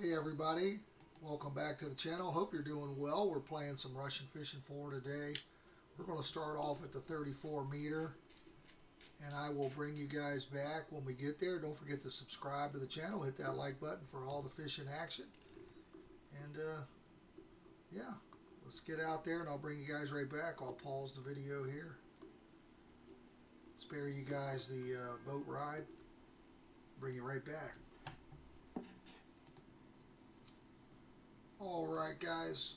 Hey everybody, welcome back to the channel. Hope you're doing well. We're playing some Russian fishing for today. We're going to start off at the 34 meter and I will bring you guys back when we get there. Don't forget to subscribe to the channel, hit that like button for all the fishing action. And yeah, let's get out there and I'll bring you guys right back. I'll pause the video here. Spare you guys the boat ride. Bring you right back. Alright guys,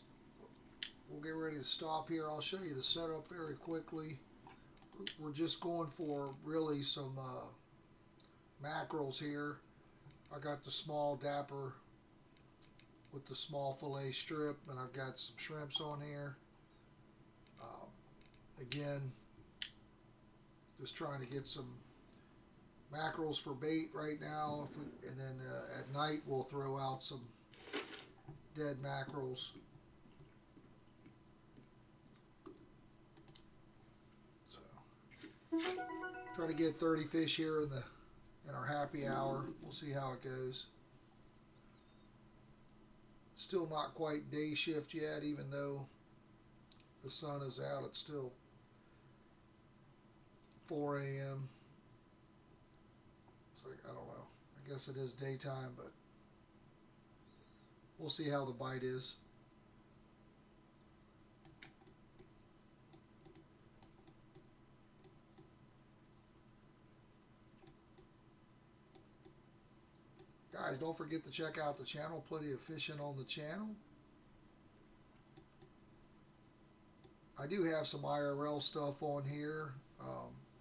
we'll get ready to stop here. I'll show you the setup very quickly. We're just going for really some mackerels here. I got the small dapper with the small fillet strip, and I've got some shrimps on here. Again, just trying to get some mackerels for bait right now, and then at night we'll throw out some dead mackerels. So try to get 30 fish here in our happy hour. We'll see how it goes. Still not quite day shift yet, even though the sun is out. It's still 4 a.m. It's like, I don't know. I guess it is daytime, but we'll see how the bite is. Guys, don't forget to check out the channel. Plenty of fishing on the channel. I do have some IRL stuff on here,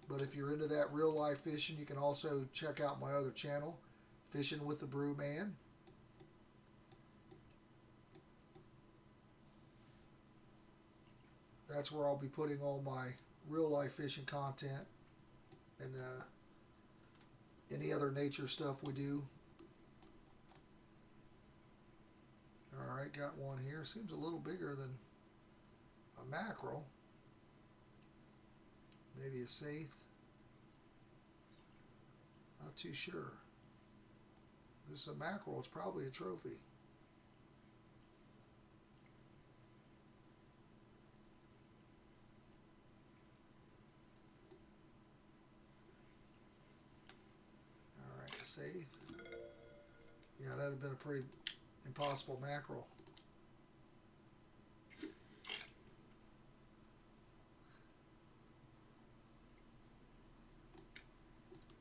but if you're into that real life fishing, you can also check out my other channel, Fishing with the Brew Man. That's where I'll be putting all my real life fishing content and any other nature stuff we do. Alright, got one here. Seems a little bigger than a mackerel. Maybe a saithe. Not too sure. This is a mackerel. It's probably a trophy. Alright, a saithe. Yeah, that would have been a pretty impossible mackerel.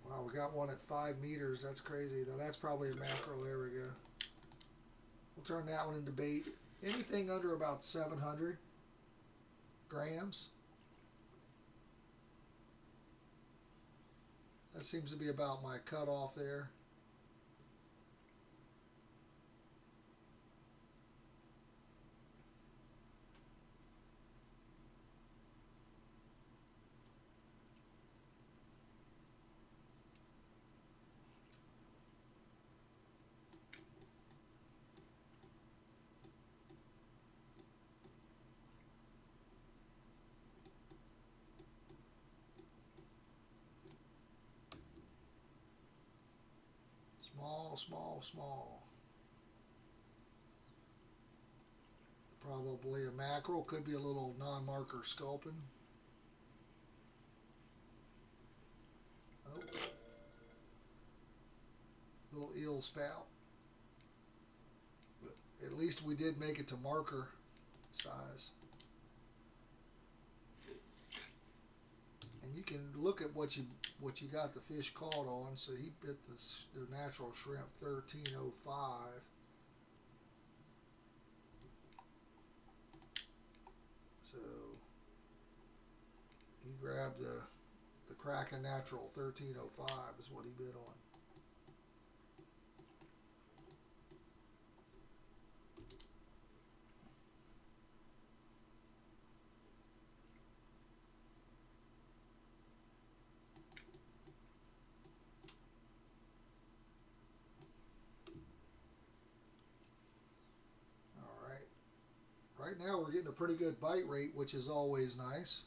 Wow, we got one at 5 meters. That's crazy. Now that's probably a mackerel. There we go. We'll turn that one into bait. Anything under about 700 grams. That seems to be about my cutoff there. Small. Probably a mackerel. Could be a little non-marker sculpin. Oh. Little eel spout. But at least we did make it to marker size. And you can look at what you got the fish caught on. So he bit the natural shrimp 1305. So he grabbed the Kraken natural 1305 is what he bit on. Right now we're getting a pretty good bite rate, which is always nice.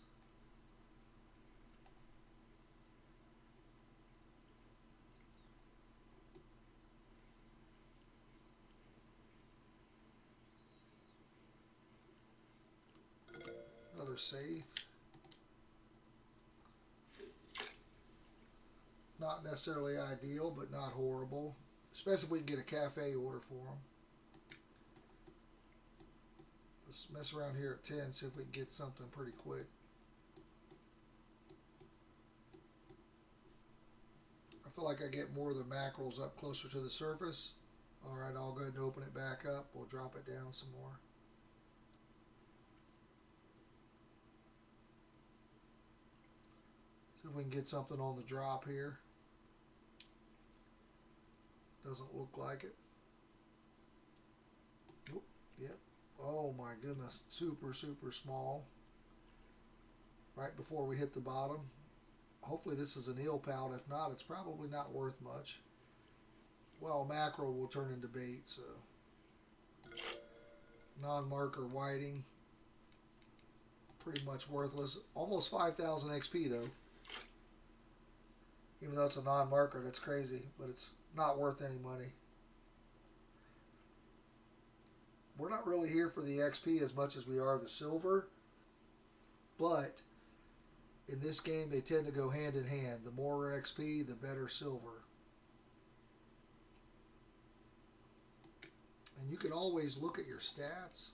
safe. Not necessarily ideal, but not horrible. Especially if we can get a cafe order for them. Let's mess around here at 10, see if we can get something pretty quick. I feel like I get more of the mackerels up closer to the surface. Alright, I'll go ahead and open it back up. We'll drop it down some more. See if we can get something on the drop here. Doesn't look like it. Oop, yep. Oh my goodness, super, super small. Right before we hit the bottom. Hopefully this is an eel pout. If not, it's probably not worth much. Well, mackerel will turn into bait, so. Non-marker whiting. Pretty much worthless. Almost 5,000 XP though. Even though it's a non-marker, that's crazy, but it's not worth any money. We're not really here for the XP as much as we are the silver, but in this game they tend to go hand in hand. The more XP, the better silver. And you can always look at your stats.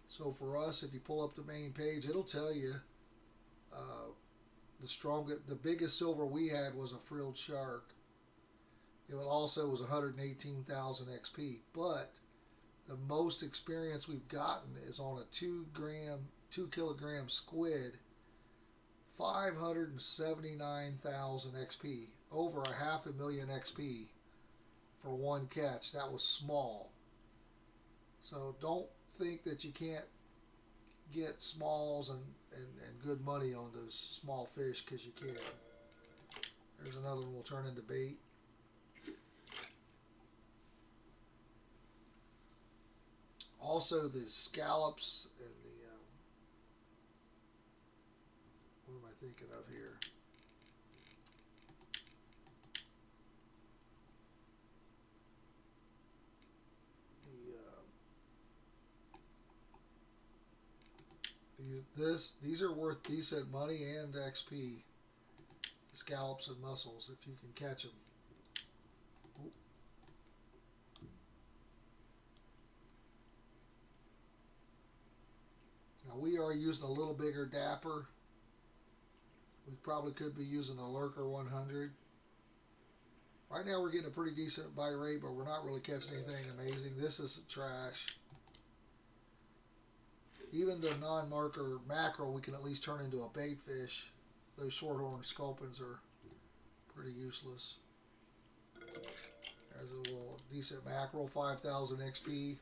So for us, if you pull up the main page, it'll tell you the biggest silver we had was a frilled shark. It also was 118,000 XP, but the most experience we've gotten is on a 2 kilogram squid, 579,000 XP, over 500,000 XP for one catch. That was small. So don't think that you can't get smalls and good money on those small fish, because you can. There's another one will turn into bait. Also the scallops and the what am I thinking of here? These are worth decent money and XP. Scallops and mussels, if you can catch them. Oop. Now we are using a little bigger dapper. We probably could be using the Lurker 100. Right now we're getting a pretty decent bite rate, but we're not really catching anything amazing. This is trash. Even the non-marker mackerel we can at least turn into a bait fish. Those shorthorn sculpins are pretty useless. There's a little decent mackerel, 5,000 XP.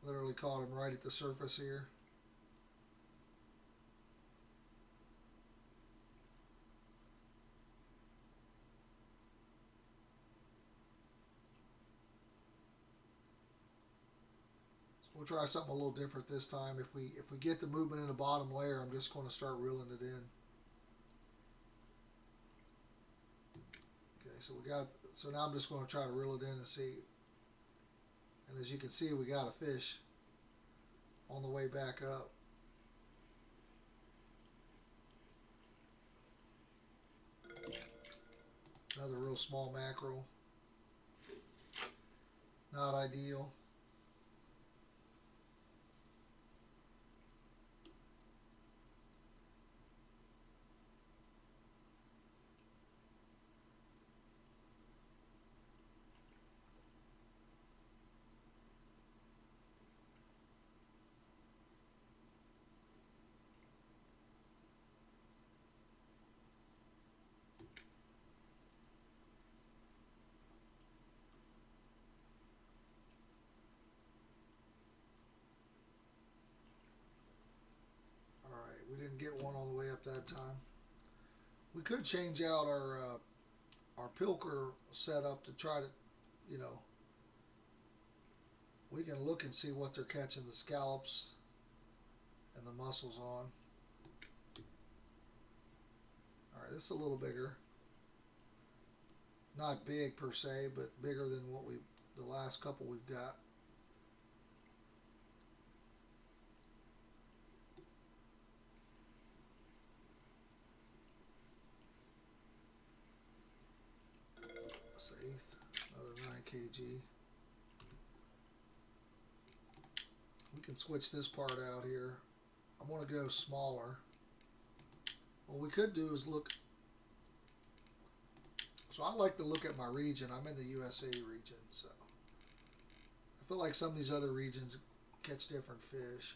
Literally caught him right at the surface here. We'll try something a little different this time. If we get the movement in the bottom layer, I'm just going to start reeling it in. Okay, so now I'm just going to try to reel it in and see. And as you can see, we got a fish on the way back up. Another real small mackerel. Not ideal. We didn't get one all the way up that time. We could change out our pilker setup to try to, we can look and see what they're catching the scallops and the mussels on. Alright, this is a little bigger. Not big per se, but bigger than what the last couple we've got. kg. We can switch this part out here. I'm going to go smaller. What we could do is look. So I like to look at my region. I'm in the USA region, so I feel like some of these other regions catch different fish.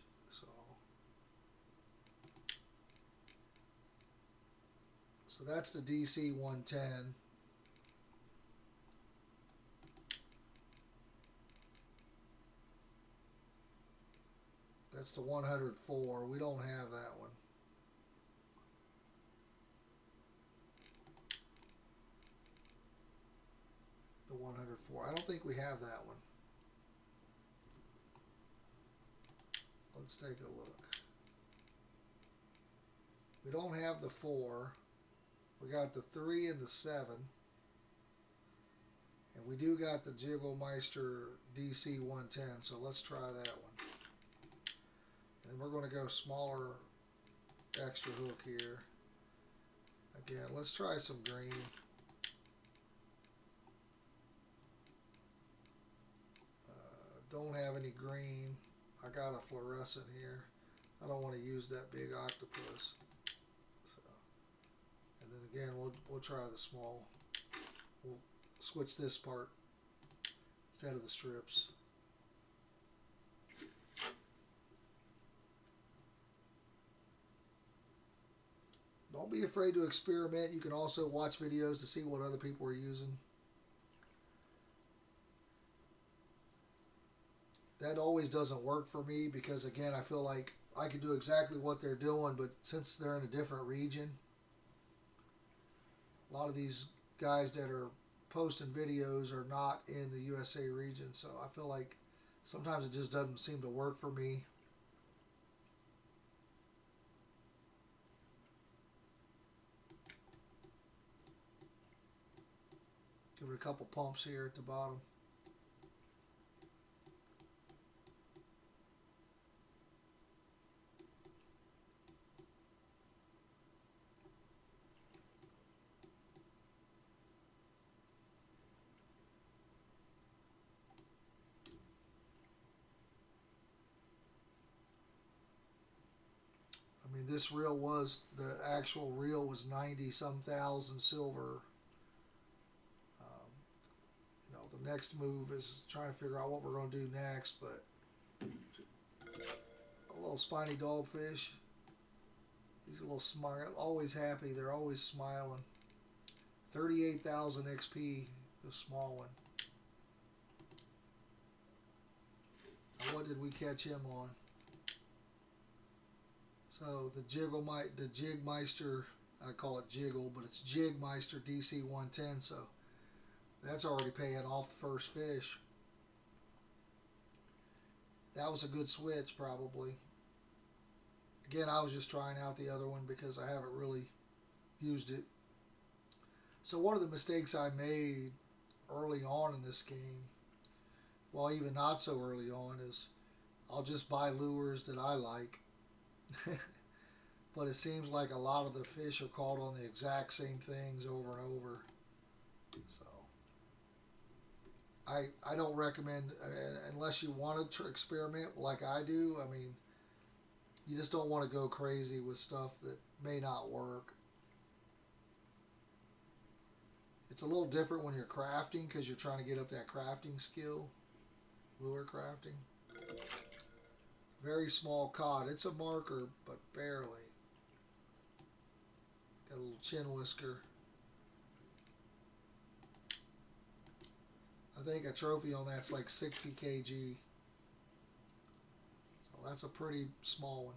So that's the DC 110. That's the 104. We don't have that one. The 104. I don't think we have that one. Let's take a look. We don't have the 4. We got the 3 and the 7. And we do got the Jigglemeister DC 110. So let's try that one. And we're going to go smaller extra hook here. Again, let's try some green. Don't have any green. I got a fluorescent here. I don't want to use that big octopus. So, and then again, we'll try the small. We'll switch this part instead of the strips. Don't be afraid to experiment. You can also watch videos to see what other people are using. That always doesn't work for me because, again, I feel like I can do exactly what they're doing, but since they're in a different region, a lot of these guys that are posting videos are not in the USA region, so I feel like sometimes it just doesn't seem to work for me. Give it a couple pumps here at the bottom. I mean, this reel was, the actual reel was 90-some thousand silver. You know, the next move is trying to figure out what we're going to do next, but a little spiny dogfish. He's a little smile, always happy. They're always smiling. 38,000 XP, the small one. Now, what did we catch him on? So the Jigmeister, I call it Jiggle, but it's Jigmeister DC 110. So that's already paying off the first fish. That was a good switch, probably. Again, I was just trying out the other one because I haven't really used it. So one of the mistakes I made early on in this game, well, even not so early on, is I'll just buy lures that I like. But it seems like a lot of the fish are caught on the exact same things over and over. So I don't recommend, unless you want to experiment like I do. I mean, you just don't want to go crazy with stuff that may not work. It's a little different when you're crafting because you're trying to get up that crafting skill, lure crafting. Very small cod. It's a marker, but barely. Got a little chin whisker. I think a trophy on that's like 60 kg. So that's a pretty small one.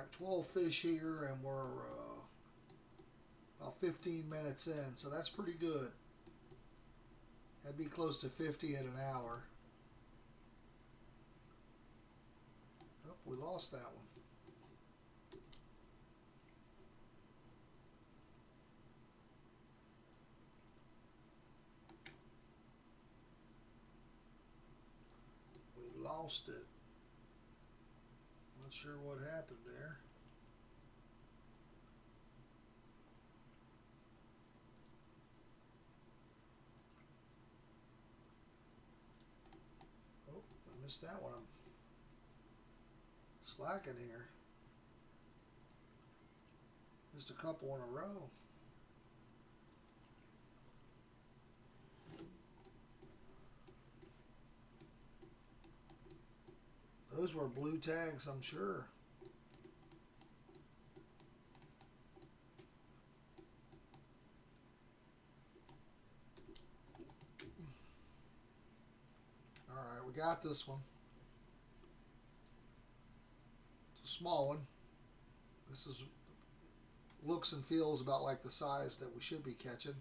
at 12 fish here, and we're about 15 minutes in, so that's pretty good. That'd be close to 50 in an hour. Oh, we lost that one. We lost it. Not sure what happened there. Oh, I missed that one. I'm slacking here. Just a couple in a row. Those were blue tags, I'm sure. All right, we got this one. It's a small one. This is looks and feels about like the size that we should be catching.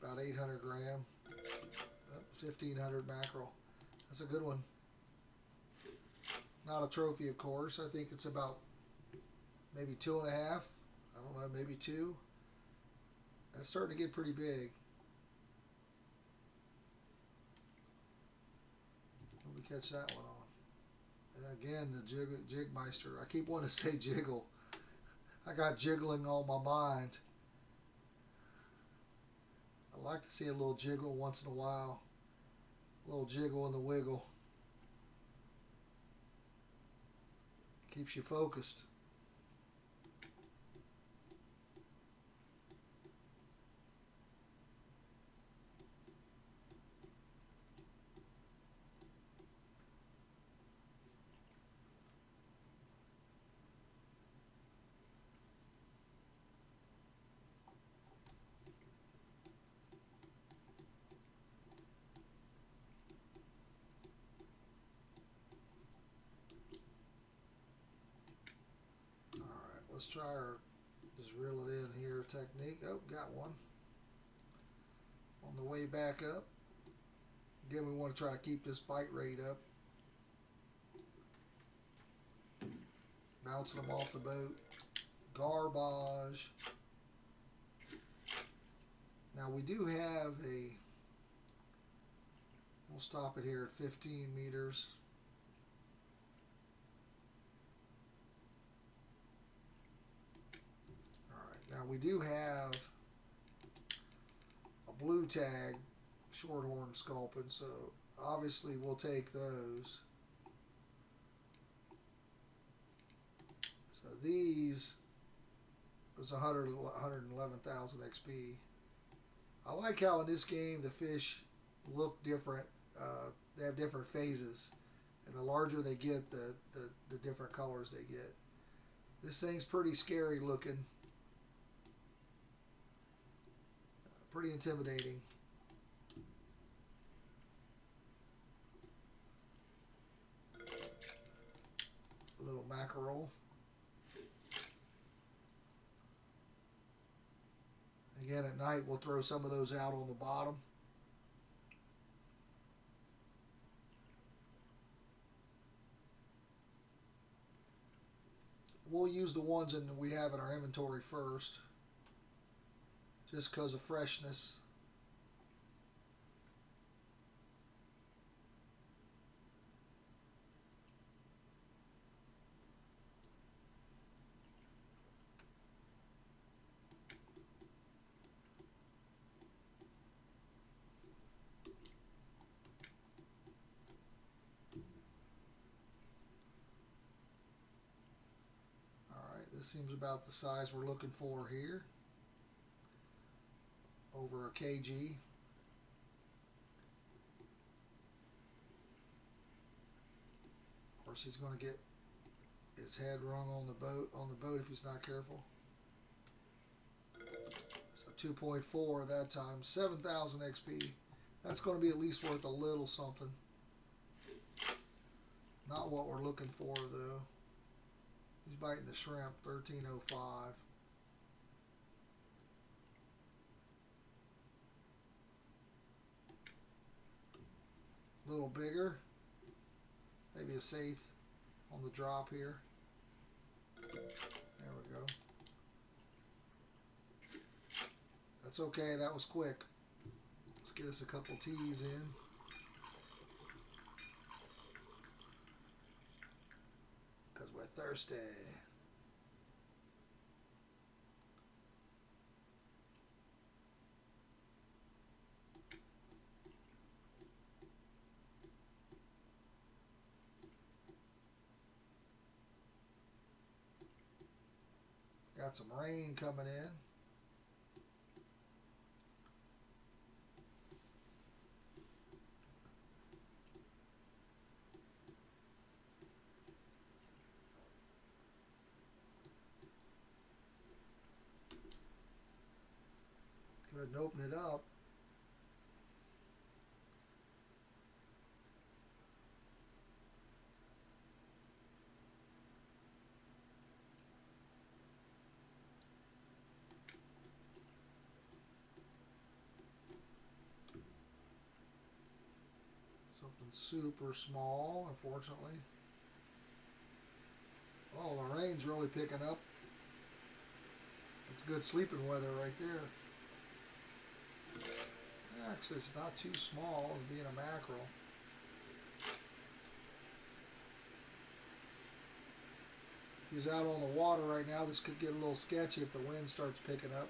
About 800 gram. 1,500 mackerel. That's a good one. Not a trophy, of course. I think it's about maybe 2.5. I don't know, maybe 2. That's starting to get pretty big. Let me catch that one on. And again, the Jigmeister. I keep wanting to say jiggle. I got jiggling on my mind. I like to see a little jiggle once in a while. A little jiggle in the wiggle. Keeps you focused. Let's try our just reel it in here technique. Oh, got one. On the way back up. Again, we want to try to keep this bite rate up. Bouncing them off the boat. Garbage. Now we do have a, we'll stop it here at 15 meters. Now we do have a blue tag shorthorn sculpin, so obviously we'll take those. So these was 111,000 XP. I like how in this game the fish look different. They have different phases, and the larger they get, the different colors they get. This thing's pretty scary looking. Pretty intimidating. A little mackerel. Again, at night we'll throw some of those out on the bottom. We'll use the ones we have in our inventory first, just because of freshness. This seems about the size we're looking for here. Over a kg. Of course, he's going to get his head rung on the boat if he's not careful. So 2.4 that time, 7,000 XP. That's going to be at least worth a little something. Not what we're looking for though. He's biting the shrimp, 1305. A little bigger. Maybe a safe on the drop here. There we go. That's okay, that was quick. Let's get us a couple teas in. Because we're thirsty. Got some rain coming in. Go ahead and open it up. Something super small, unfortunately. Oh, the rain's really picking up. It's good sleeping weather right there. Actually, it's not too small as being a mackerel. If he's out on the water right now, this could get a little sketchy if the wind starts picking up.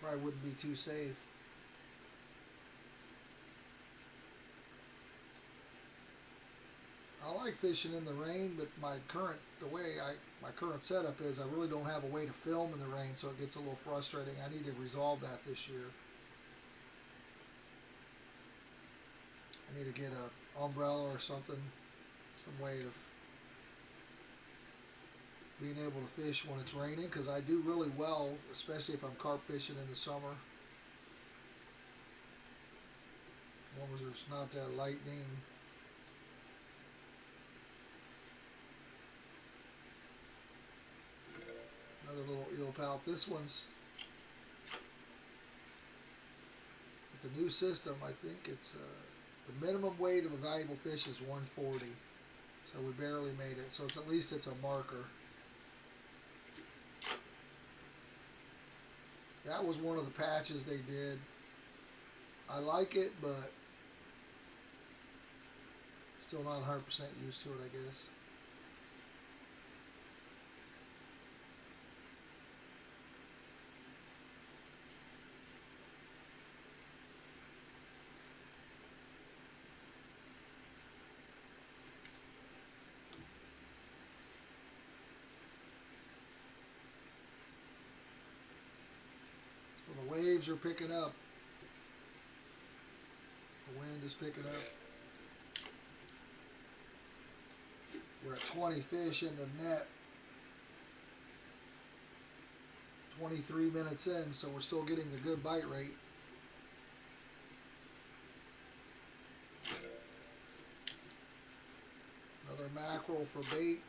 Probably wouldn't be too safe. I like fishing in the rain, but my current setup is I really don't have a way to film in the rain, so it gets a little frustrating. I need to resolve that this year. I need to get an umbrella or something, some way of being able to fish when it's raining, because I do really well, especially if I'm carp fishing in the summer. As long as there's not that lightning. Another little eel pout. This one's with the new system. I think it's the minimum weight of a valuable fish is 140. So we barely made it. So it's at least it's a marker. That was one of the patches they did. I like it, but still not 100% used to it, I guess. The waves are picking up. The wind is picking up. We're at 20 fish in the net. 23 minutes in, so we're still getting the good bite rate. Another mackerel for bait.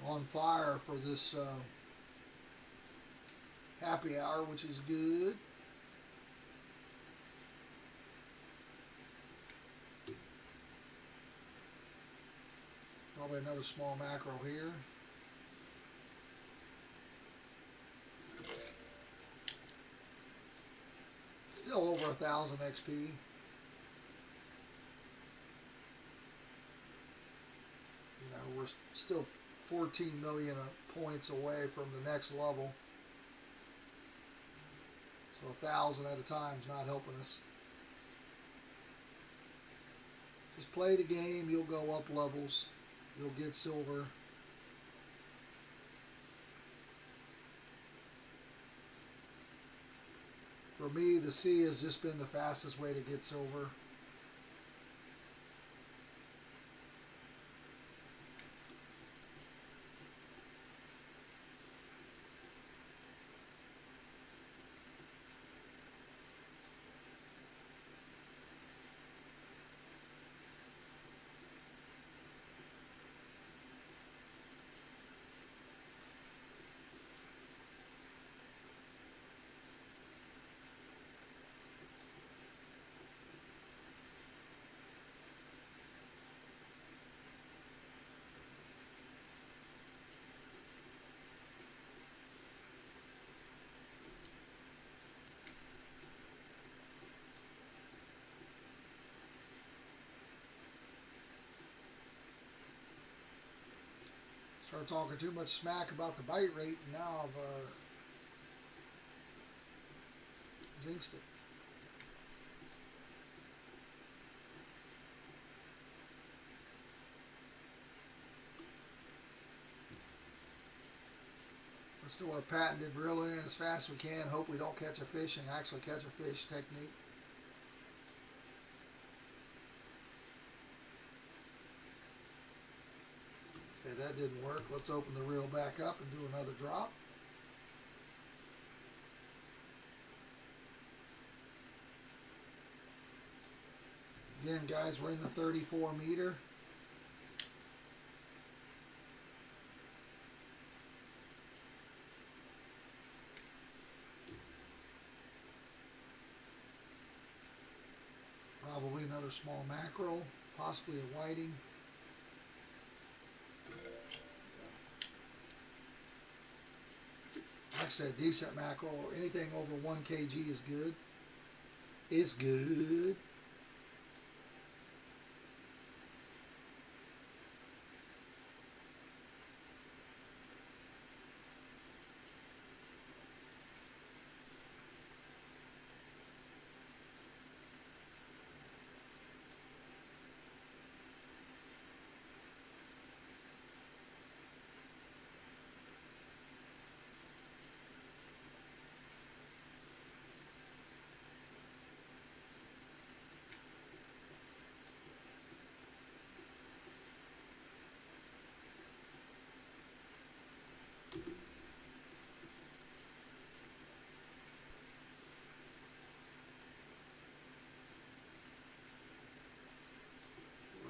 On fire for this happy hour, which is good. Probably another small mackerel here. Still over 1,000 XP. You know, we're still 14 million points away from the next level. So 1,000 at a time is not helping us. Just play the game, you'll go up levels, you'll get silver. For me, the sea has just been the fastest way to get silver. Start talking too much smack about the bite rate, and now I've jinxed it. Let's do our patented reel in as fast as we can. Hope we don't catch a fish and actually catch a fish technique. Okay, that didn't work. Let's open the reel back up and do another drop. Again, guys, we're in the 34 meter. Probably another small mackerel, possibly a whiting. Actually, a decent mackerel. Anything over 1 kg is good. It's good.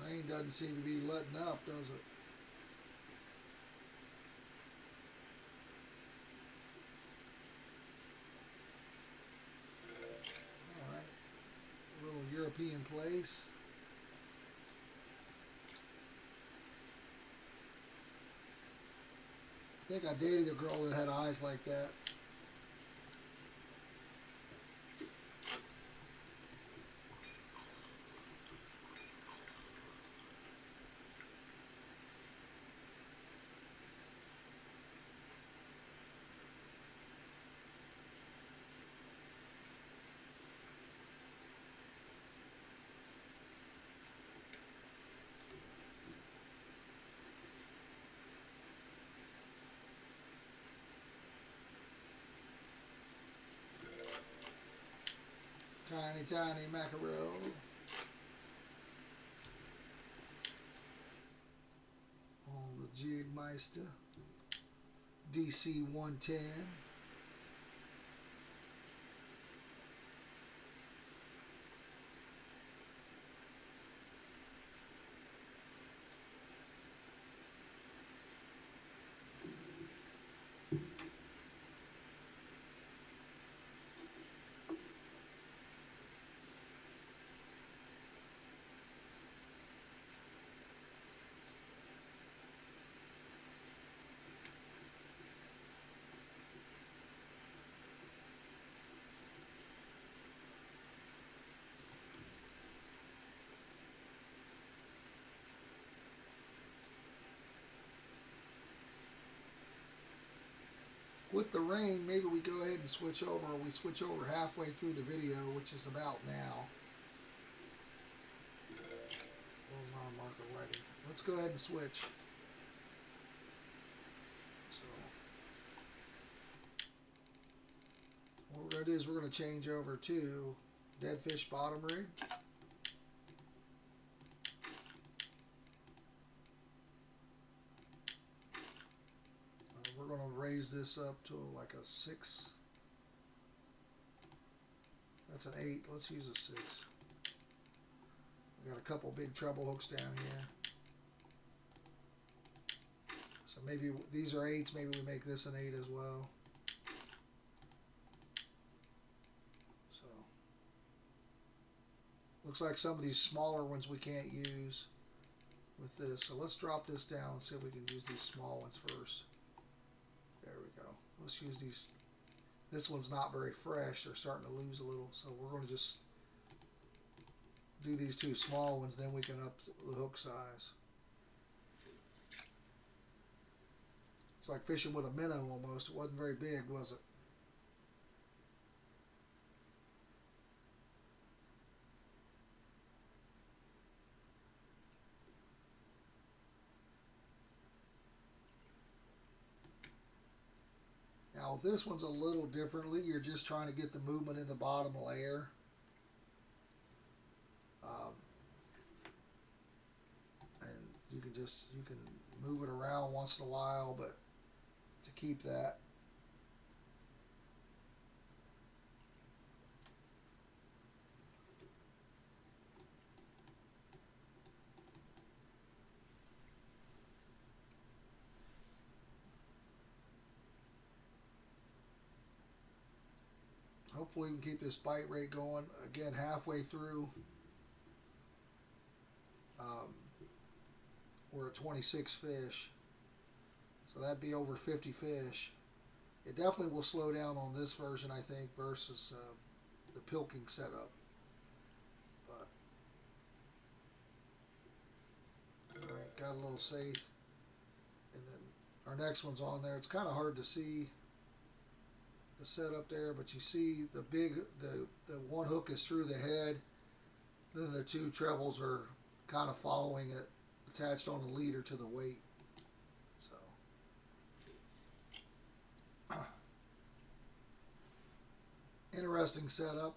Rain doesn't seem to be letting up, does it? All right, a little European place. I think I dated a girl that had eyes like that. Tiny, tiny mackerel. On the Jigmeister. DC 110. With the rain, maybe we go ahead and switch over. We switch over halfway through the video, which is about now. Marker lighting. Let's go ahead and switch. So, what we're going to do is we're going to change over to dead fish bottom rig. We're going to raise this up to like a 6. That's an 8. Let's use a 6. We got a couple big treble hooks down here. So maybe these are 8s. Maybe we make this an 8 as well. So looks like some of these smaller ones we can't use with this. So let's drop this down and see if we can use these small ones first. There we go. Let's use these. This one's not very fresh. They're starting to lose a little. So we're going to just do these 2 small ones. Then we can up the hook size. It's like fishing with a minnow almost. It wasn't very big, was it? Now this one's a little differently. You're just trying to get the movement in the bottom layer. And you can move it around once in a while, but to keep that. Hopefully we can keep this bite rate going. Again, halfway through. We're at 26 fish. So that'd be over 50 fish. It definitely will slow down on this version, I think, versus the pilking setup. But, alright, got a little safe. And then our next one's on there. It's kind of hard to see the setup there, but you see the one hook is through the head, then the two trebles are kind of following it, attached on a leader to the weight. So interesting setup.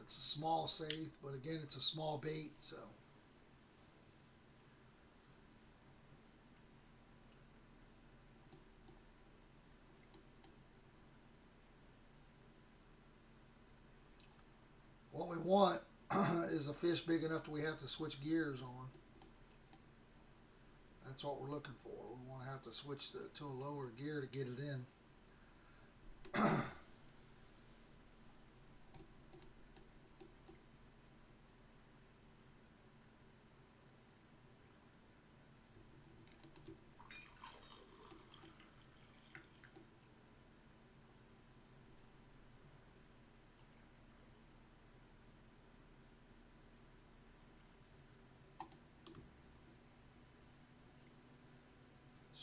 It's a small safe, but again, it's a small bait, so. What we want is a fish big enough that we have to switch gears on. That's what we're looking for. We want to have to switch to a lower gear to get it in.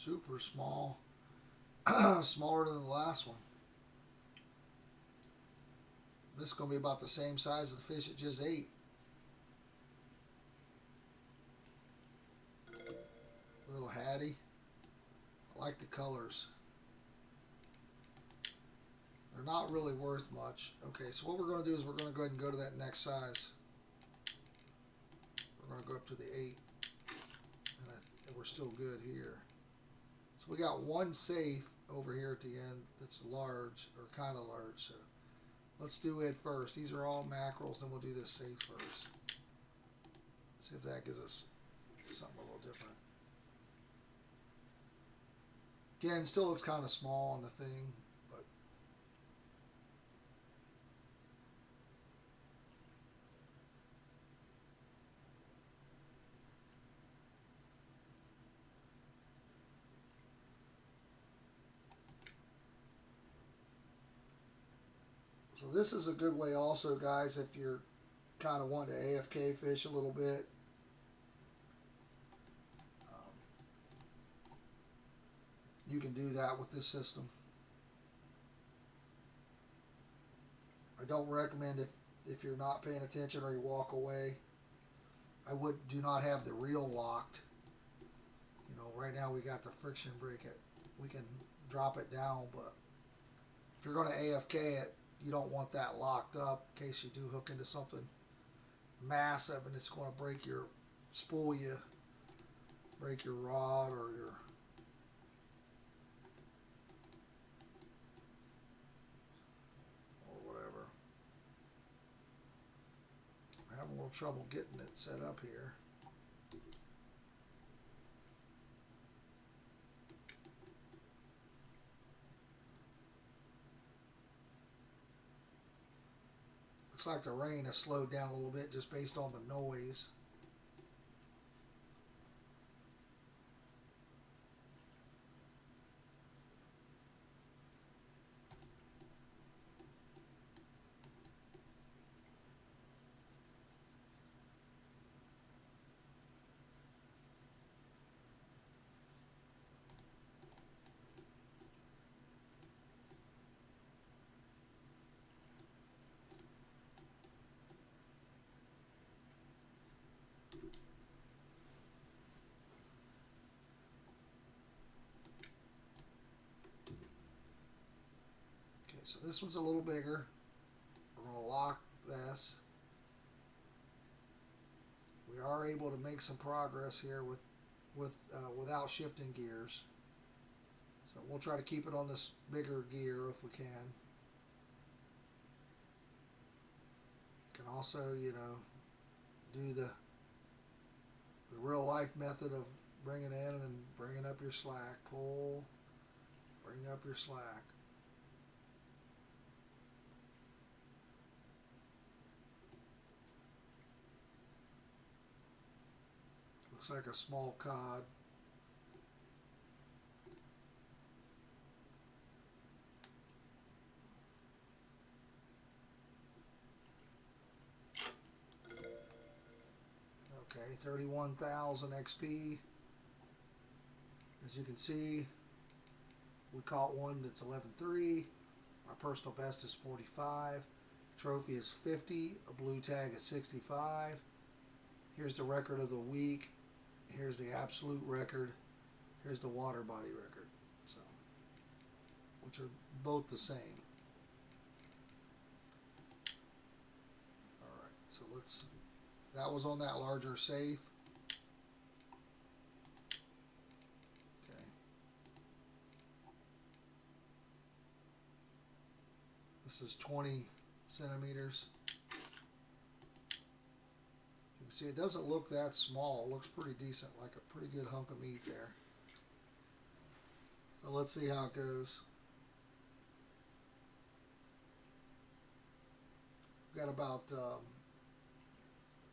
Super small, smaller than the last one. This is going to be about the same size as the fish it just ate. A little hattie. I like the colors. They're not really worth much. Okay, so what we're going to do is we're going to go ahead and go to that next size. We're going to go up to the 8. And we're still good here. So we got one safe over here at the end that's large, or kind of large. So let's do it first. These are all mackerels, then we'll do this safe first. See if that gives us something a little different. Again, still looks kind of small on the thing, but so this is a good way also, guys, if you're kind of wanting to AFK fish a little bit. You can do that with this system. I don't recommend if you're not paying attention or you walk away. I do not have the reel locked. You know, right now we got the friction brake. We can drop it down, but if you're going to AFK it, you don't want that locked up in case you do hook into something massive and it's going to break your spool you, break your rod or whatever. I'm having a little trouble getting it set up here. Looks like the rain has slowed down a little bit just based on the noise. so this one's a little bigger. We're going to lock this. We are able to make some progress here without shifting gears. So we'll try to keep it on this bigger gear if we can. Can also, you know, do the real life method of bringing in and then bringing up your slack. Pull, bring up your slack. Looks like a small cod. Okay, 31,000 XP. As you can see, we caught one that's 11.3. Our personal best is 45. Trophy is 50. A blue tag is 65. Here's the record of the week. Here's the absolute record. Here's the water body record. So, which are both the same. All right, so let's. That was on that larger safe. Okay. This is 20 centimeters. You can see it doesn't look that small. It looks pretty decent, like a pretty good hunk of meat there. So let's see how it goes. We've got about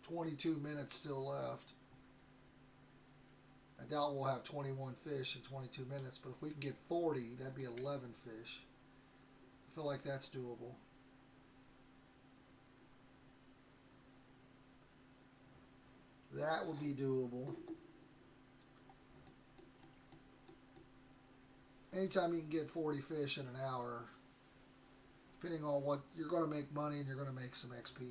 22 minutes still left. I doubt we'll have 21 fish in 22 minutes, but if we can get 40, that'd be 11 fish. I feel like that's doable. That would be doable. Anytime you can get 40 fish in an hour, depending on what, you're going to make money and you're going to make some XP.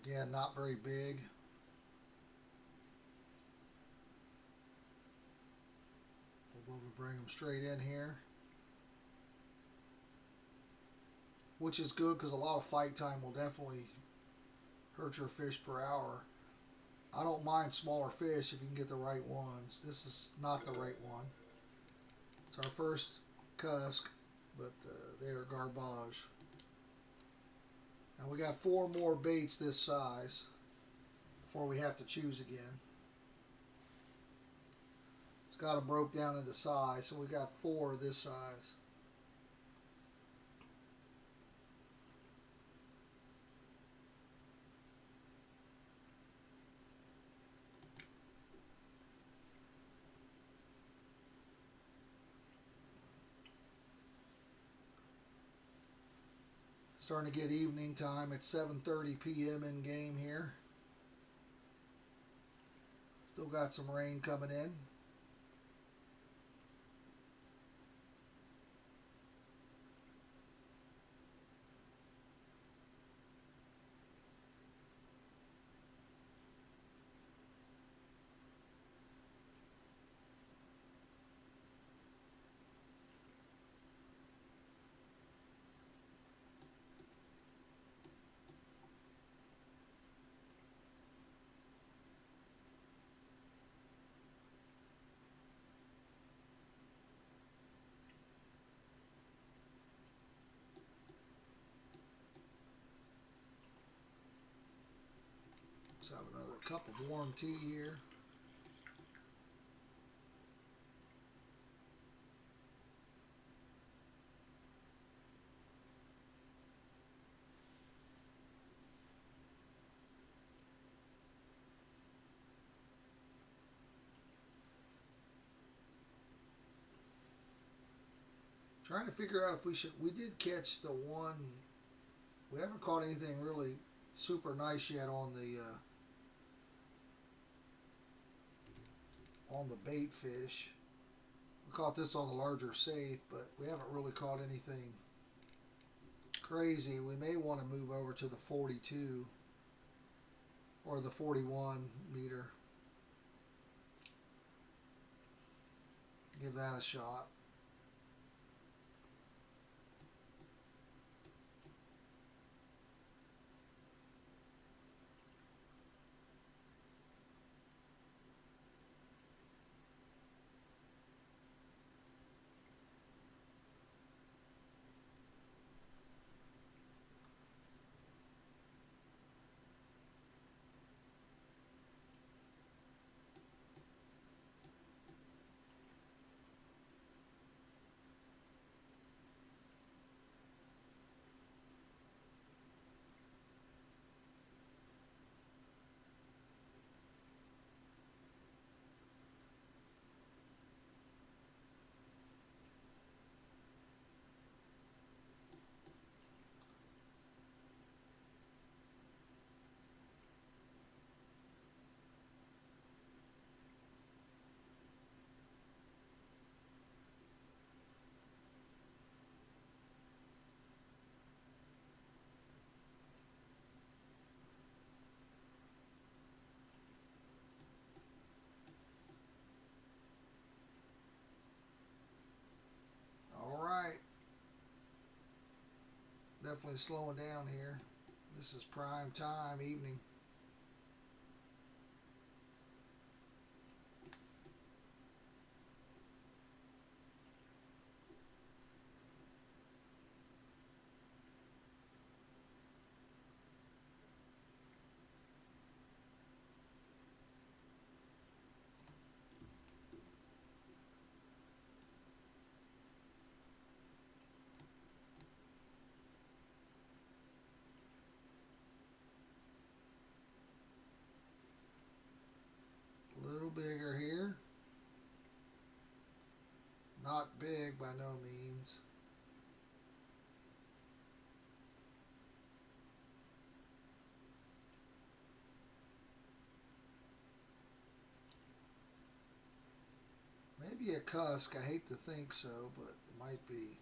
Again, not very big. We'll be able to bring them straight in here. Which is good because a lot of fight time will definitely hurt your fish per hour. I don't mind smaller fish if you can get the right ones. This is not the right one. It's our first cusk, but they are garbage. Now we got 4 more baits this size before we have to choose again. It's got them broke down into size, so we got 4 this size. Starting to get evening time. It's 7:30 p.m. in game here. Still got some rain coming in. Let's have another cup of warm tea here. Trying to figure out if we should. We did catch the one. We haven't caught anything really super nice yet on the bait fish. We caught this on the larger saithe, but we haven't really caught anything crazy. We may want to move over to the 42 or the 41 meter. Give that a shot. All right. Definitely slowing down here. This is prime time evening. A little bigger here. Not big by no means. Maybe a cusk. I hate to think so, but it might be.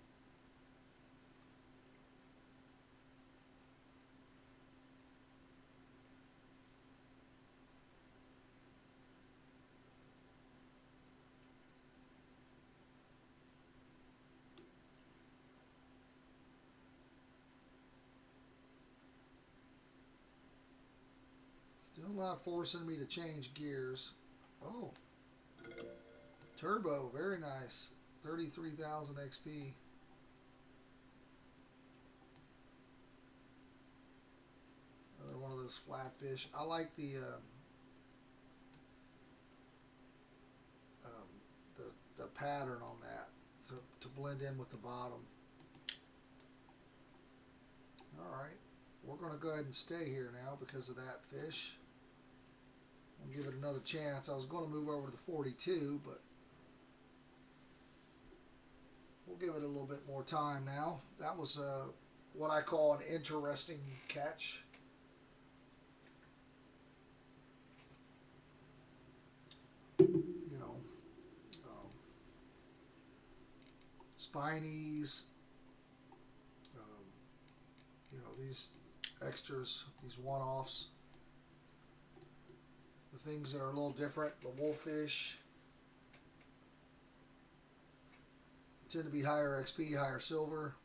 Still not forcing me to change gears. Oh, turbo, very nice. 33,000 XP. Another one of those flatfish. I like the pattern on that to blend in with the bottom. All right, we're going to go ahead and stay here now because of that fish. I'll give it another chance. I was going to move over to the 42, but we'll give it a little bit more time now. That was what I call an interesting catch. You know, spinies, you know, these extras, these one-offs, the things that are a little different, the wolffish tend to be higher XP, higher silver.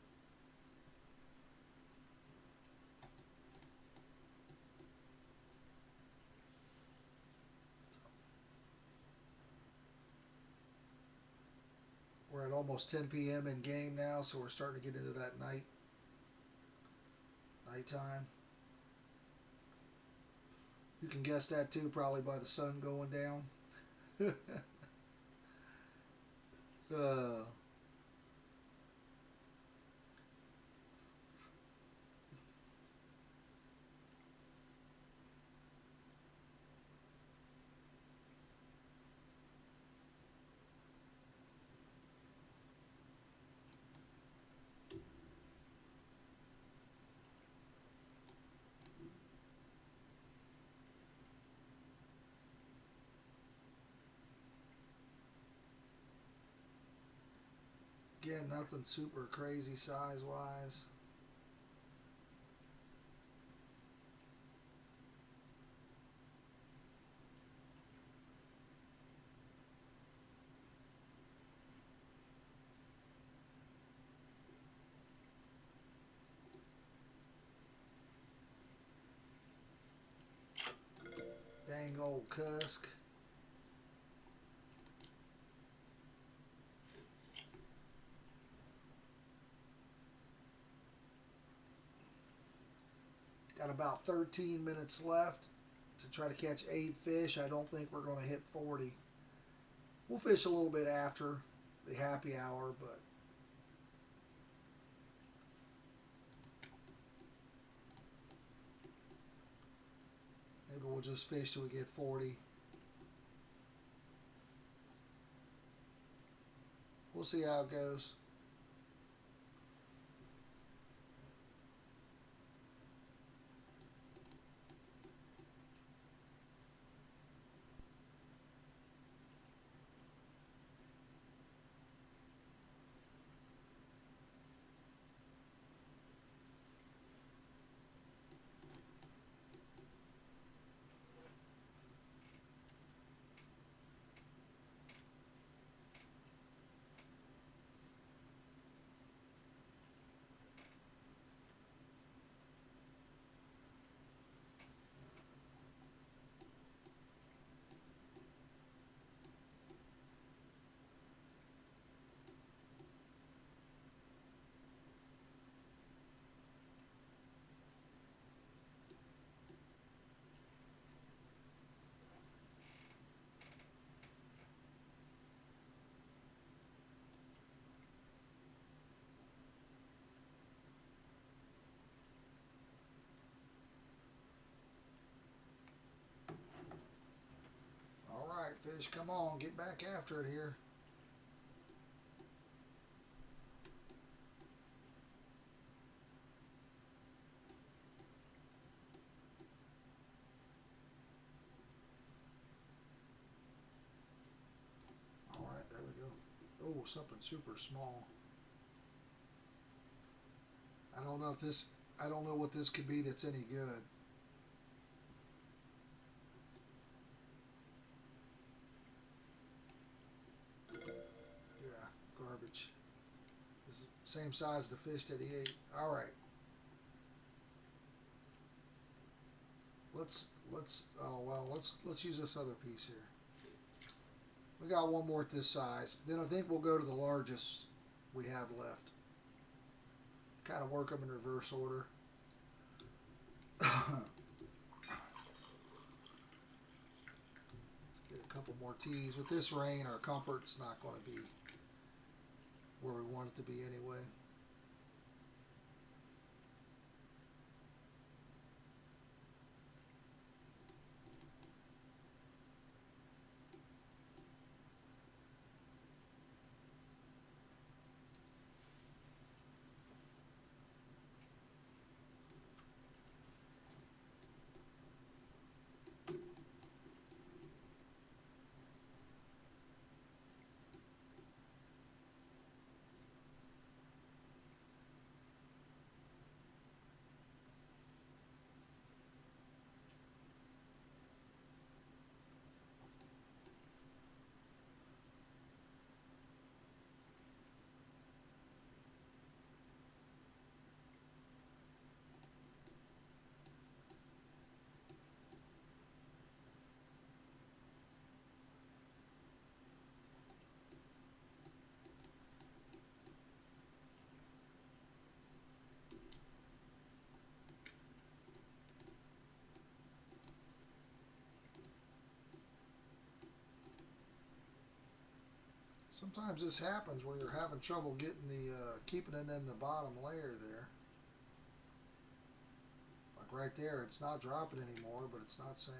We're at almost 10 p.m. in game now, so we're starting to get into that nighttime. You can guess that too, probably by the sun going down. Again, nothing super crazy size-wise. Dang old cusk. Got about 13 minutes left to try to catch 8 fish. I don't think we're going to hit 40. We'll fish a little bit after the happy hour, but maybe we'll just fish till we get 40. We'll see how it goes. All right, fish, come on, get back after it here. All right, there we go. Oh, something super small. I don't know what this could be that's any good. Yeah, garbage. It's the same size as the fish that he ate. All right. Let's use this other piece here. We got one more at this size. Then I think we'll go to the largest we have left. Kind of work them in reverse order. Get a couple more tees. With this rain, our comfort's not going to be where we want it to be anyway. Sometimes this happens where you're having trouble getting the keeping it in the bottom layer there. Like right there, it's not dropping anymore, but it's not saying.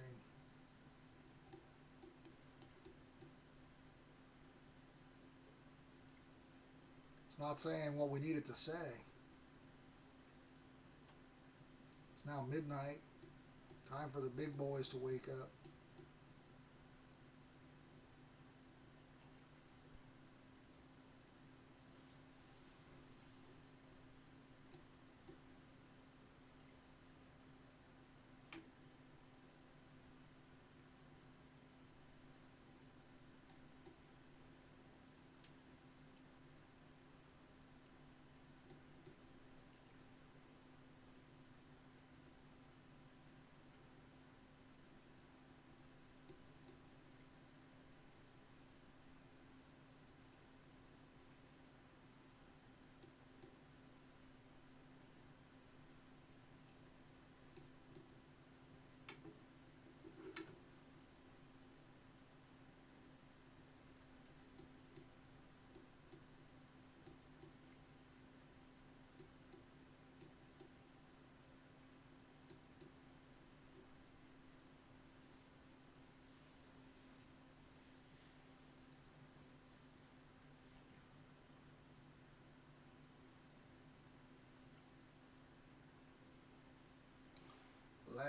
It's not saying what we need it to say. It's now midnight. Time for the big boys to wake up.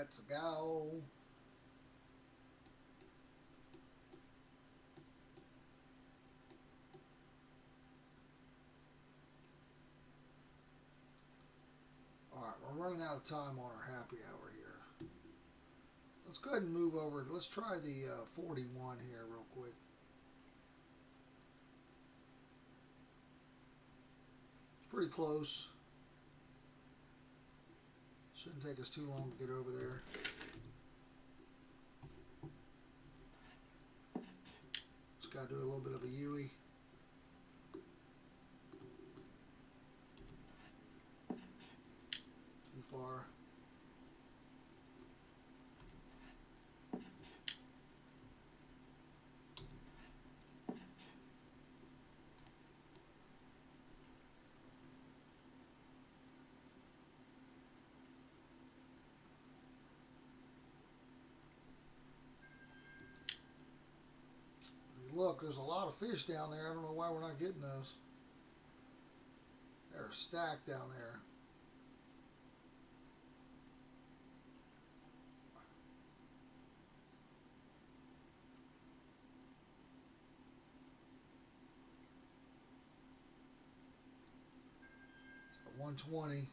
Let's go. Alright, we're running out of time on our happy hour here. Let's go ahead and move over. Let's try the 41 here real quick. It's pretty close. Shouldn't take us too long to get over there. Just got to do a little bit of a U-ey. Too far. Look, there's a lot of fish down there. I don't know why we're not getting those. They're stacked down there. It's the 120.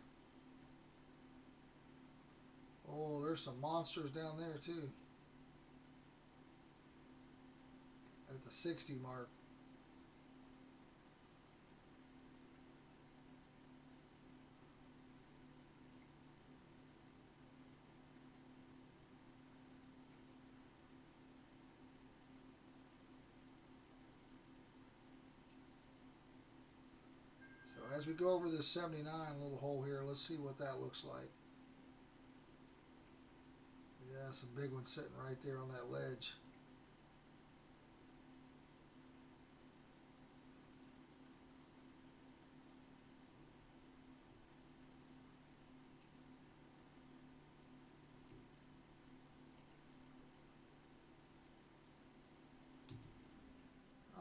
Oh, there's some monsters down there too. At the 60 mark. So as we go over this 79 little hole here, let's see what that looks like. Yeah, some big ones sitting right there on that ledge.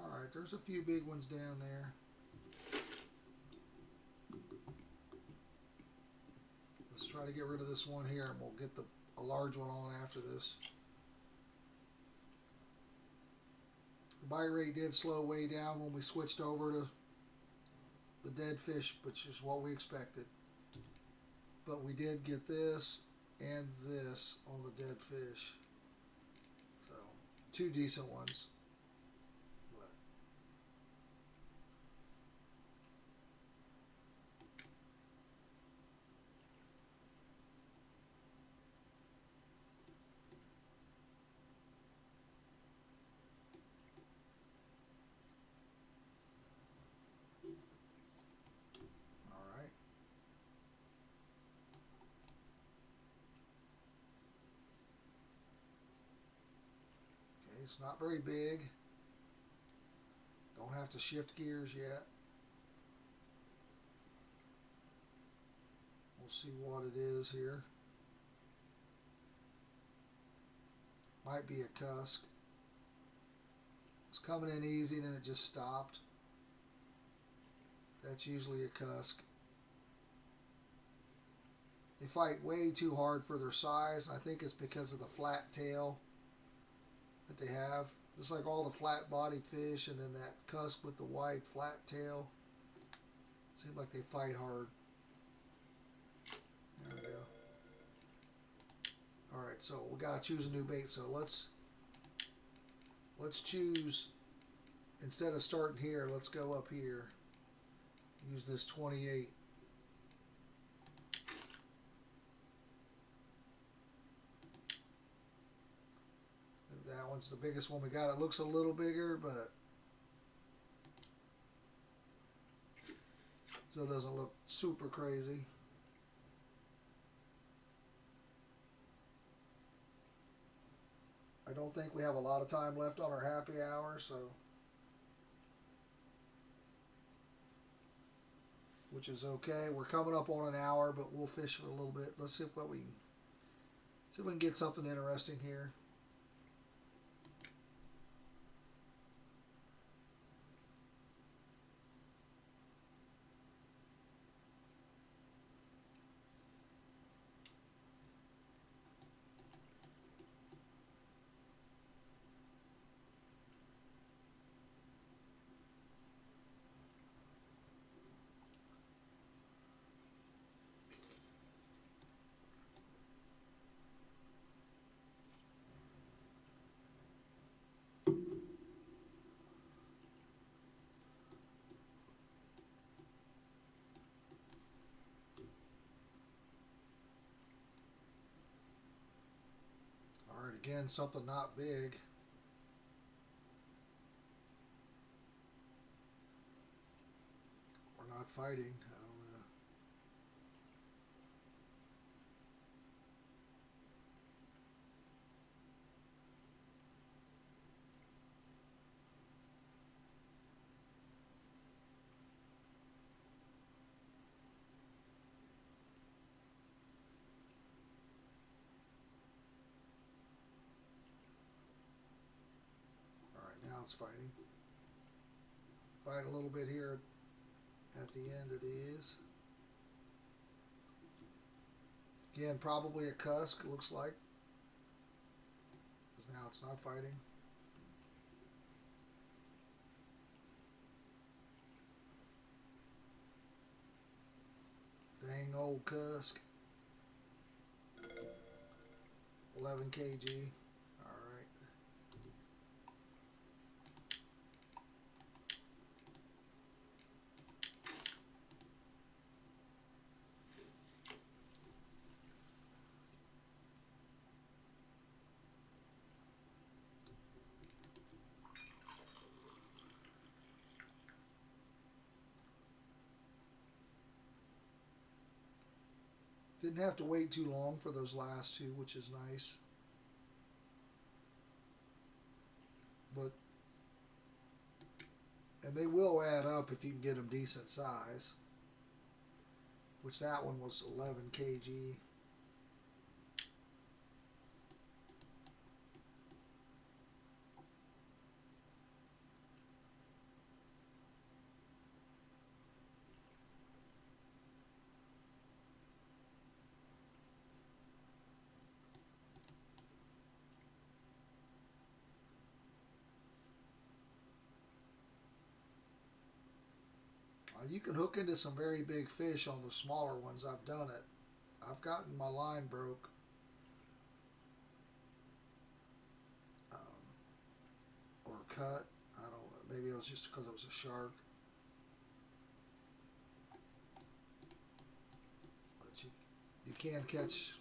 Alright, there's a few big ones down there. Let's try to get rid of this one here and we'll get a large one on after this. The bite rate did slow way down when we switched over to the dead fish, which is what we expected. But we did get this and this on the dead fish. So, two decent ones. It's not very big. Don't have to shift gears yet. We'll see what it is here. Might be a cusk. It's coming in easy, then it just stopped. That's usually a cusk. They fight way too hard for their size. I think it's because of the flat tail that they have. Just like all the flat-bodied fish, and then that cusk with the wide flat tail. Seems like they fight hard. There we go. Alright, so we gotta choose a new bait. So let's choose, instead of starting here, let's go up here. Use this 28. That one's the biggest one we got. It looks a little bigger, but still doesn't look super crazy. I don't think we have a lot of time left on our happy hour, so which is okay. We're coming up on an hour, but we'll fish for a little bit. Let's see what we can get something interesting here. Again, something not big. We're not fighting. I don't know. All right, now it's fighting. Fight a little bit here at the end. It is. Again, probably a cusk, it looks like. Because now it's not fighting. Dang old cusk. 11 kg. Alright. Didn't have to wait too long for those last two, which is nice. But, and they will add up if you can get them decent size. Which that one was 11 kg. You can hook into some very big fish on the smaller ones. I've done it. I've gotten my line broke. Or cut. I don't know. Maybe it was just because it was a shark. But you can catch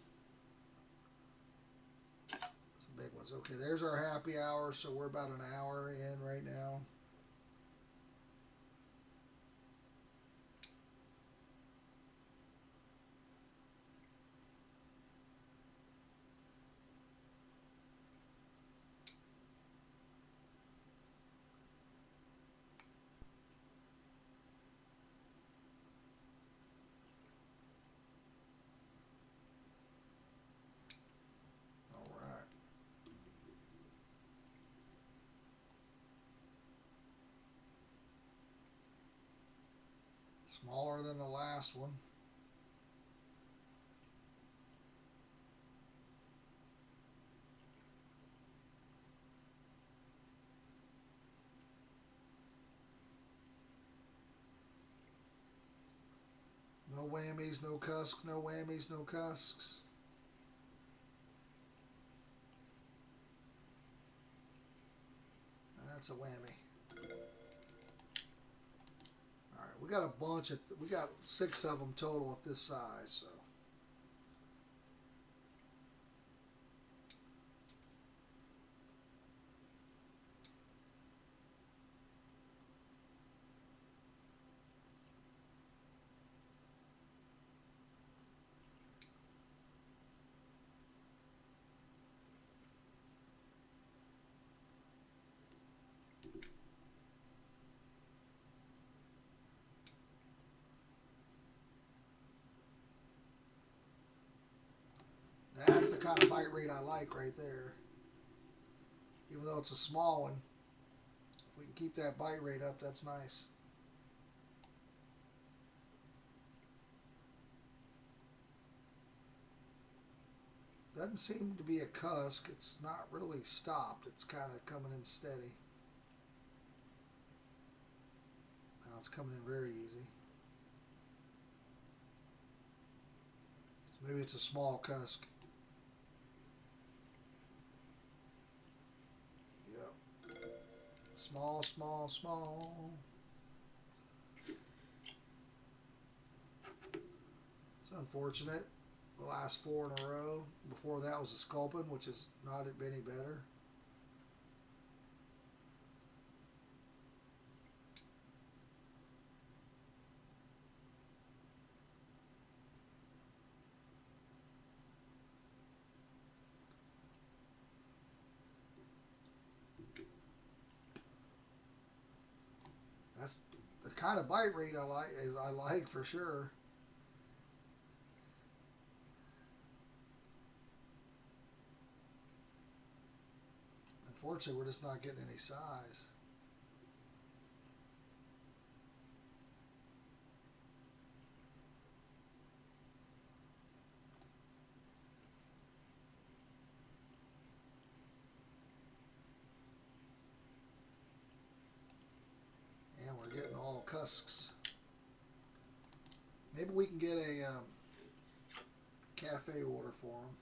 some big ones. Okay, there's our happy hour. So we're about an hour in right now. Smaller than the last one. No whammies, no cusks, no whammies, no cusks. That's a whammy. Alright, we got a bunch we got 6 of them total at this size, so. That's the kind of bite rate I like right there. Even though it's a small one, if we can keep that bite rate up, that's nice. Doesn't seem to be a cusk. It's not really stopped. It's kind of coming in steady. Now it's coming in very easy. So maybe it's a small cusk. Yep. Small, small, small. It's unfortunate. the last 4 in a row. Before that was a sculpin, which is not any better. That's the kind of bite rate I like. I like for sure. Unfortunately, we're just not getting any size. And we're getting all cusks. Maybe we can get a cafe order for them.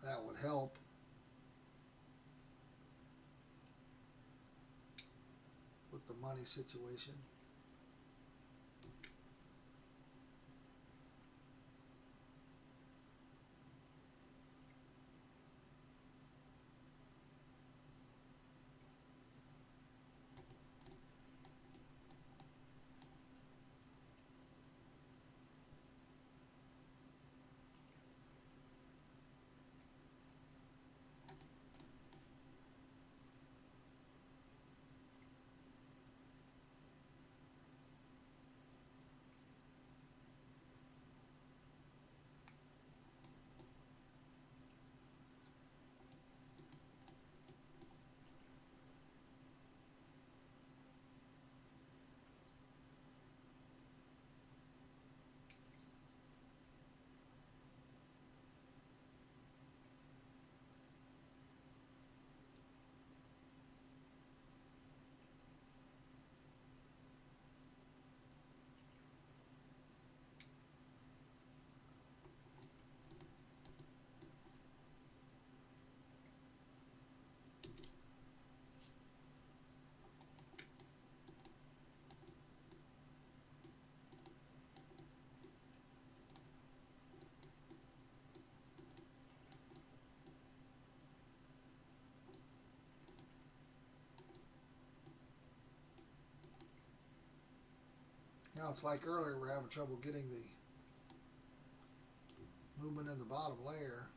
That would help. With the money situation. Now it's like earlier, we're having trouble getting the movement in the bottom layer.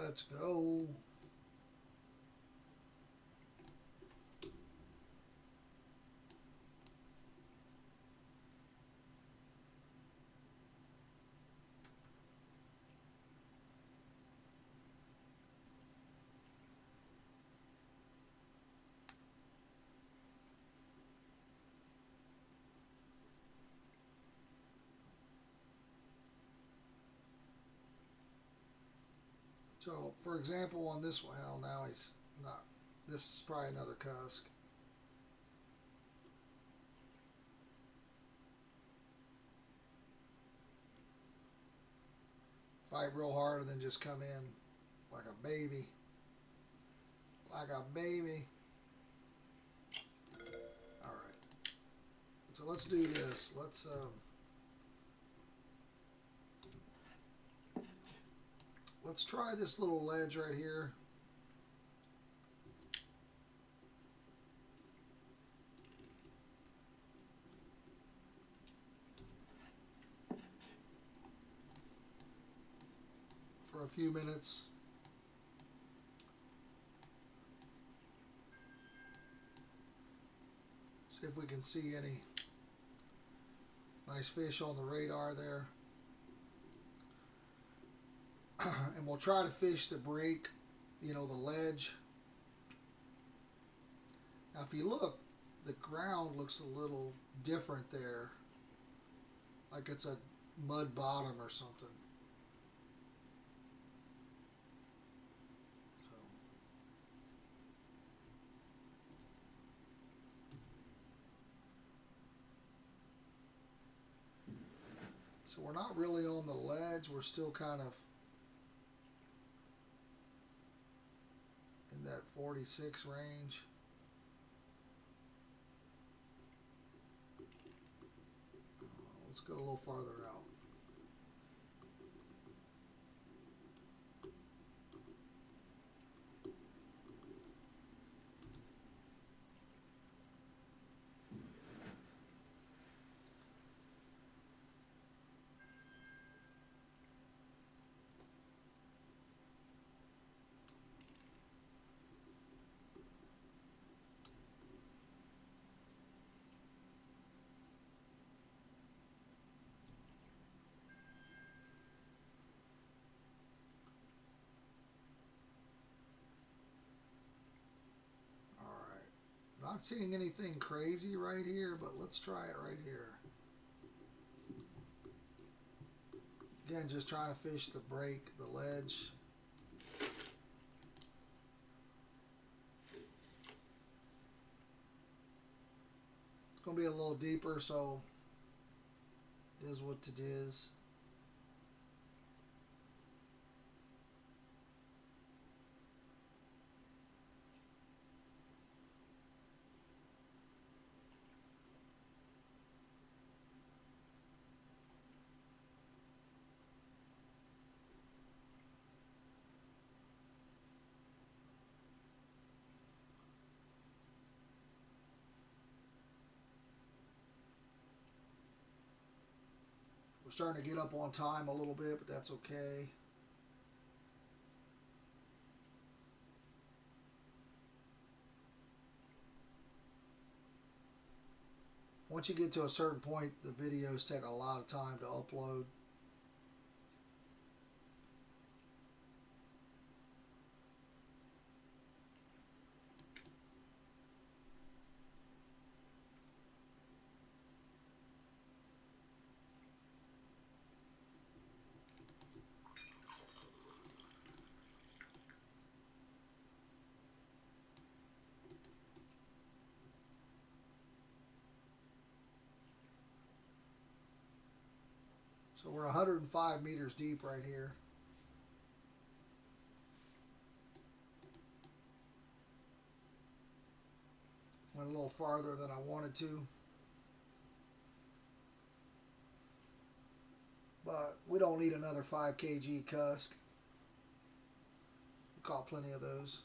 Let's go. So, for example, on this one, well, now he's not. This is probably another cusk. Fight real hard and then just come in like a baby. Like a baby. Alright. So let's do this. Let's try this little ledge right here. For a few minutes. See if we can see any nice fish on the radar there. And we'll try to fish the break, you know, the ledge. Now if you look, the ground looks a little different there. Like it's a mud bottom or something. So we're not really on the ledge. We're still kind of in that 46 range. Let's go a little farther out. Not seeing anything crazy right here, but let's try it right here. Again, just trying to fish the break, the ledge. It's going to be a little deeper, so it is what it is. We're starting to get up on time a little bit, but that's okay. Once you get to a certain point, the videos take a lot of time to upload. So we're 105 meters deep right here. Went a little farther than I wanted to. But we don't need another 5 kg cusk. We caught plenty of those.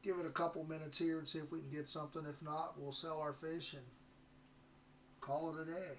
give it a couple minutes here and see if we can get something. If not, we'll sell our fish and call it a day.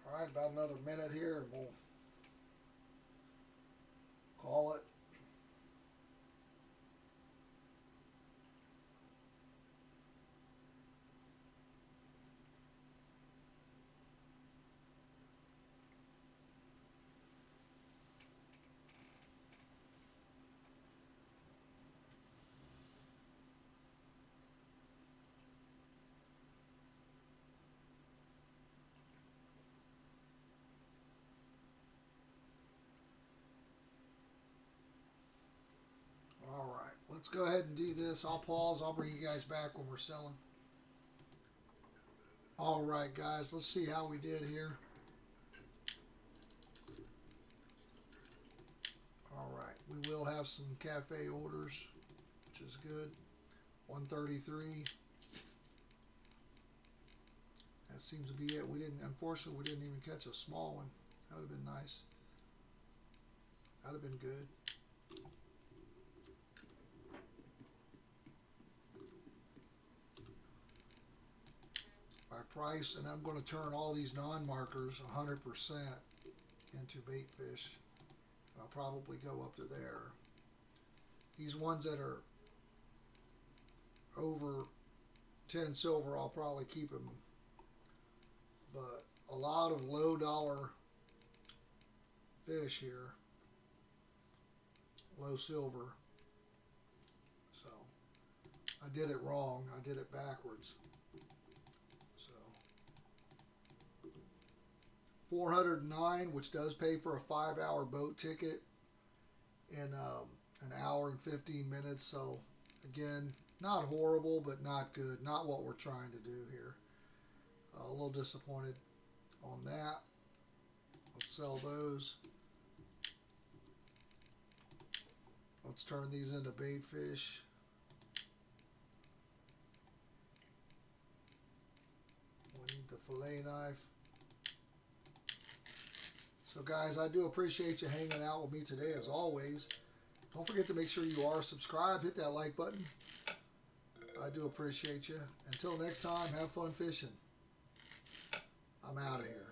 All right, about another minute here and we'll call it. All right, let's go ahead and do this. I'll pause. I'll bring you guys back when we're selling. All right, guys, let's see how we did here. All right, we will have some cafe orders, which is good. 133. That seems to be it. Unfortunately, we didn't even catch a small one. That would have been nice. That would have been good. By price, and I'm going to turn all these non-markers 100% into bait fish. I'll probably go up to there. These ones that are over 10 silver, I'll probably keep them. But a lot of low dollar fish here, low silver. So I did it wrong. I did it backwards. So 409, which does pay for a 5-hour boat ticket in an hour and 15 minutes. So again, not horrible, but not good. Not what we're trying to do here. A little disappointed on that. Let's sell those. Let's turn these into bait fish. We need the fillet knife. So guys, I do appreciate you hanging out with me today as always. Don't forget to make sure you are subscribed. Hit that like button. I do appreciate you. Until next time, have fun fishing. I'm out of here.